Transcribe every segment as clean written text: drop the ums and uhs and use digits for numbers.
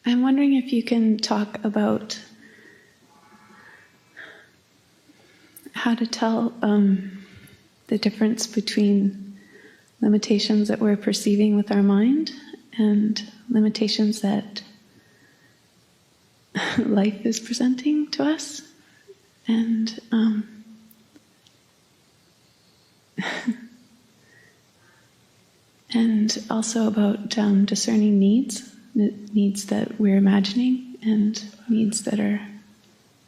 I'm wondering if you can talk about how to tell the difference between limitations that we're perceiving with our mind and limitations that life is presenting to us, and and also about discerning needs that we're imagining and needs that are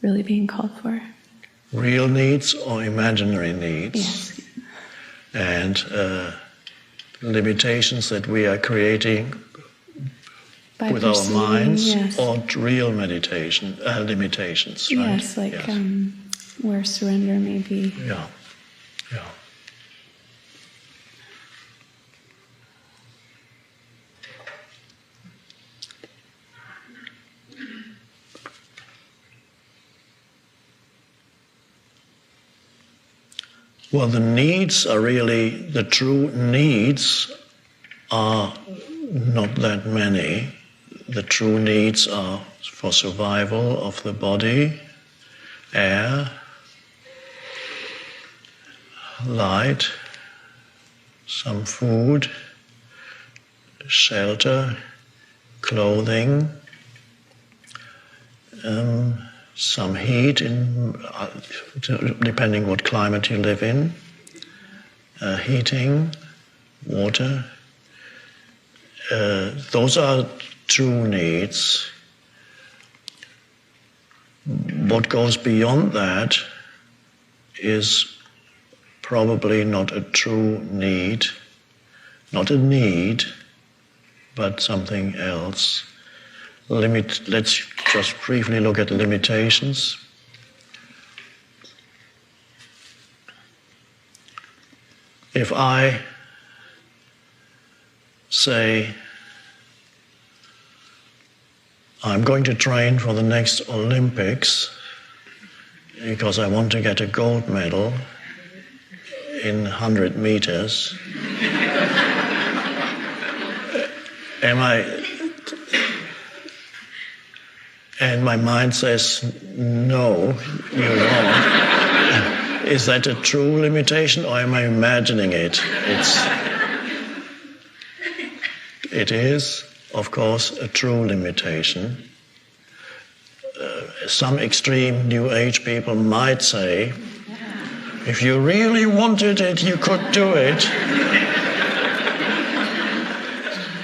really being called for. Real needs or imaginary needs? Yes. And limitations that we are creating By with our minds, yes. or real limitations, right? Yes, like where surrender may be. Yeah, yeah. Well, the needs are really, the true needs are not that many. The true needs are for survival of the body, air, light, some food, shelter, clothing, some heat, depending what climate you live in, heating, water. Those are true needs. What goes beyond that is probably not a true need, not a need, but something else. Let's just briefly look at limitations. If I say, I'm going to train for the next Olympics because I want to get a gold medal in 100 meters, and my mind says, no, you won't. Is that a true limitation, or am I imagining it? It is, of course, a true limitation. Some extreme New Age people might say, if you really wanted it, you could do it.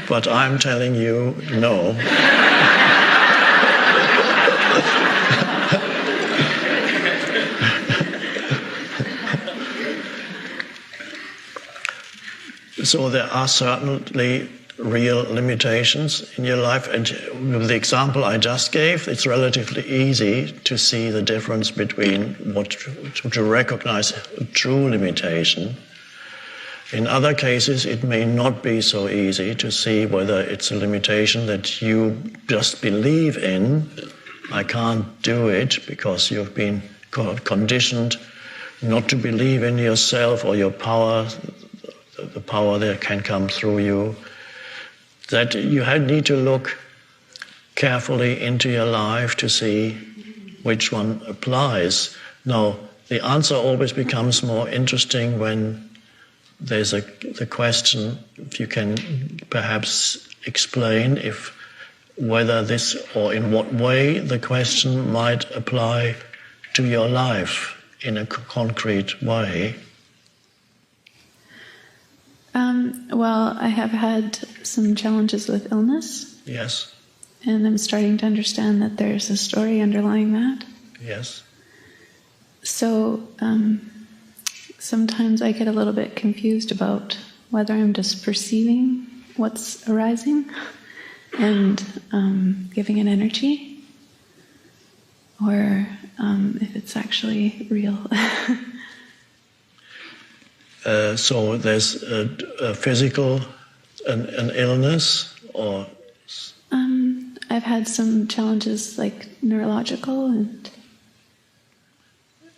But I'm telling you, no. So there are certainly real limitations in your life, and with the example I just gave, it's relatively easy to see the difference between to recognize a true limitation. In other cases, it may not be so easy to see whether it's a limitation that you just believe in. I can't do it because you've been conditioned not to believe in yourself or your power, the power that can come through you. That you need to look carefully into your life to see which one applies. Now, the answer always becomes more interesting when there's the question, if you can perhaps explain whether this, or in what way the question might apply to your life in a concrete way. Well, I have had some challenges with illness. Yes. And I'm starting to understand that there's a story underlying that. Yes. So sometimes I get a little bit confused about whether I'm just perceiving what's arising and giving it energy, or if it's actually real. So there's a physical, an illness, or? I've had some challenges like neurological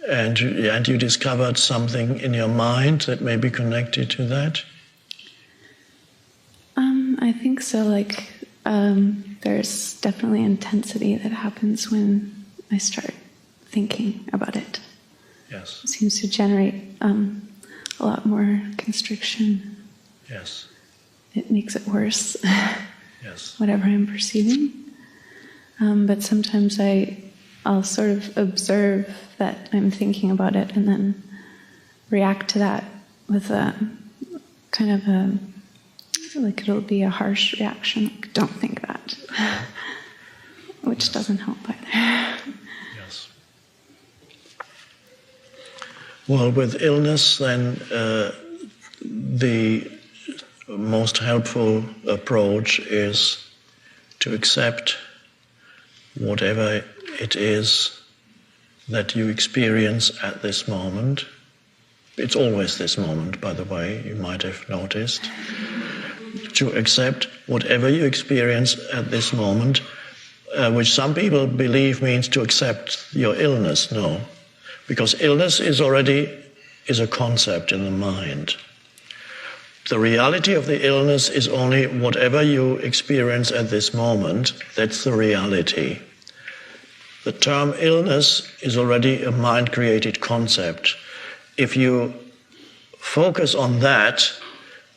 and you discovered something in your mind that may be connected to that? I think so, like there's definitely intensity that happens when I start thinking about it. Yes. It seems to generate a lot more constriction. Yes. It makes it worse, Yes. whatever I'm perceiving. But sometimes I'll sort of observe that I'm thinking about it and then react to that with a kind of like it'll be a harsh reaction, like, don't think that, which doesn't help either. Yes. Well, with illness, then the most helpful approach is to accept whatever it is that you experience at this moment. It's always this moment, by the way, you might have noticed. To accept whatever you experience at this moment, which some people believe means to accept your illness. No, because illness is a concept in the mind. The reality of the illness is only whatever you experience at this moment. That's the reality. The term illness is already a mind-created concept. If you focus on that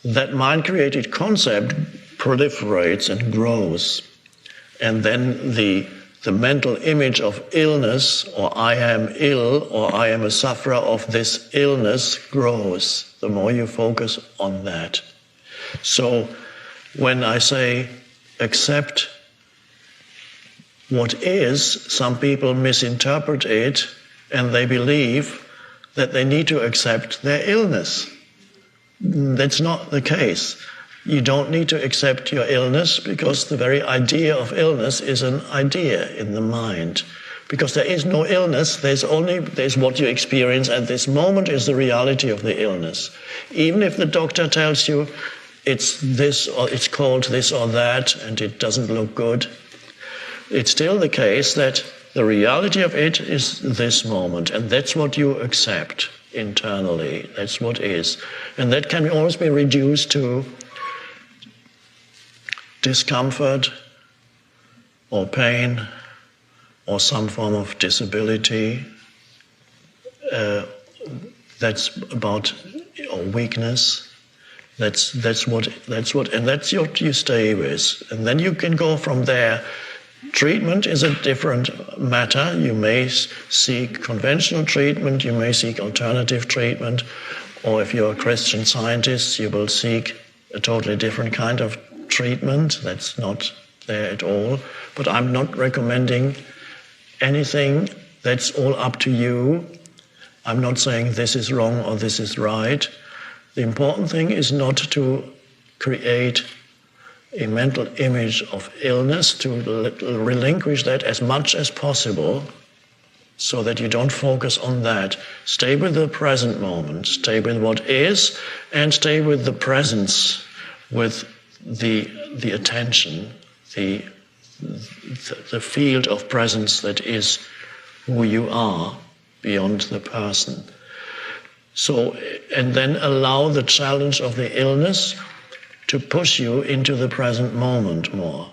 mind-created concept proliferates and grows. And then the mental image of illness, or I am ill, or I am a sufferer of this illness, grows the more you focus on that. So when I say accept what is, some people misinterpret it and they believe that they need to accept their illness. That's not the case. You don't need to accept your illness, because the very idea of illness is an idea in the mind. Because there is no illness, there's what you experience at this moment is the reality of the illness. Even if the doctor tells you it's this or it's called this or that and it doesn't look good, it's still the case that the reality of it is this moment, and that's what you accept internally. That's what is. And that can always be reduced to discomfort or pain or some form of disability. That's about or weakness. That's what you stay with. And then you can go from there. Treatment is a different matter. You may seek conventional treatment, you may seek alternative treatment, or if you're a Christian Scientist, you will seek a totally different kind of treatment. That's not there at all. But I'm not recommending anything. That's all up to you. I'm not saying this is wrong or this is right. The important thing is not to create a mental image of illness, to relinquish that as much as possible so that you don't focus on that. Stay with the present moment, stay with what is, and stay with the presence, with the attention, the field of presence that is who you are beyond the person. So, and then allow the challenge of the illness to push you into the present moment more.